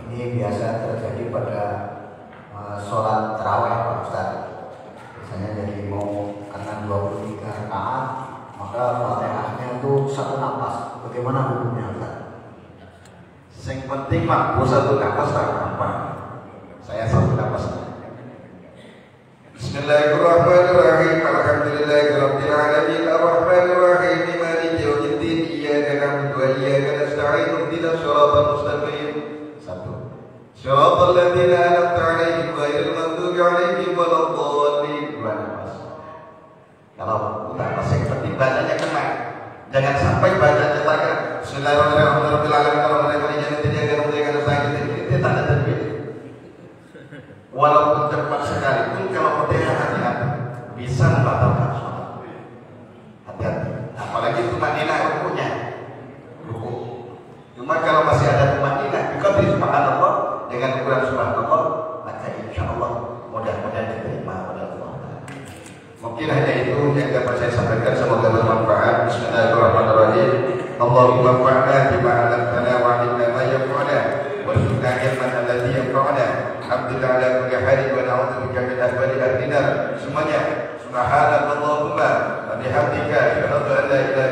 Ini biasa terjadi pada sholat tarawih Pak Ustaz. Biasanya jadi mau karena 23 rakaat maka Fatihahnya itu satu napas. Bagaimana hukumnya Ustaz?
Yang penting mampu satu nafas tak apa. Saya satu nafas. Bismillahirrahmanirrahim. Alhamdulillahirabbil alamin. Arrahmanir rahim. Maliki yaumiddin. Iyyaka na'budu wa iyyaka nasta'in. Ihdinas shiratal mustaqim. Satu. Shiratal ladzina an'amta 'alaihim ghairil maghdubi 'alaihim waladdallin. Dua nafas. Kalau udah pas yang penting bacanya kena. Jangan sampai bacanya tangan. Walaupun cepat sekalipun kalau Fatihah hati-hati bisa membatalkan sholat. Hati-hati. Apalagi tumanina rukunya. Ruku. Cuma kalau masih ada tumanina, biqadri subhanallah dengan ukuran subhanallah, maka insyaallah mudah-mudahan diterima oleh Allah. Mungkin hanya itu yang dapat saya sampaikan, semoga bermanfaat. Bismillahirrahmanirrahim. Allahumma fa'na bima 'allamtana wa 'allimna ma yanfa'una warzuqna ilman alladhi yanfa'una. Alhamdulillah ala kulli halin wa na'udzubika min ahwali al-dinar. Semuanya subhanakallahumma wa bihamdika asyhadu an la ilaha